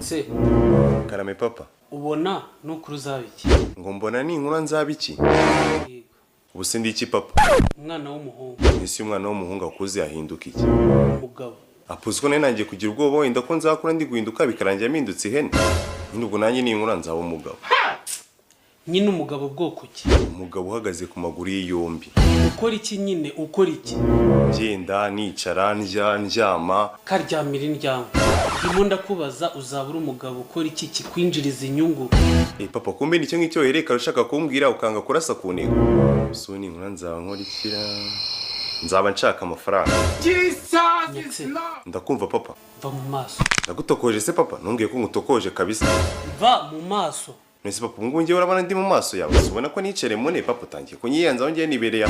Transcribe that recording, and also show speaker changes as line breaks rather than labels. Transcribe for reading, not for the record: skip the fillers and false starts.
Se
karame papa
ubona nukuri uzabiki
ngo mbona ni inkuru nzabiki ubu sindi iki papa
umwana w'umuhungu
isi umwana w'umuhungu akuze yahinduka iki
umugabo
apuzwa ne nangiye kugira ubwoba wenda ko nzakura ndi guhinduka bikarangira mindutse ihene nyine ubwo nanjye ni inkuru nzaba umugabo
nyine umugabo bwoko ki
umugabo uhagaze ku maguru ye yombi
ukora iki nyine ukora iki
ngenda nicara ndyama
karyamira indyama ndimo ndakubaza uzabura umugabo ukora iki kikwinjiriza inyungu
papa kumbe nicyo ngicyo yereka ushaka kumbwira ukanga kurasa ku ntego so ni inkuru nzaba nkora ikira nzaba nshaka amafaranga ndakumva papa
va mu maso
ndagutokoje se papa ntumbwiye ko ngutokoje kabisa
va mu maso
nese papa ngo ngiye urabana ndi mu maso yawe ubona ko nicere mune papa utangiye kunyiyanzaho ngiye nibereye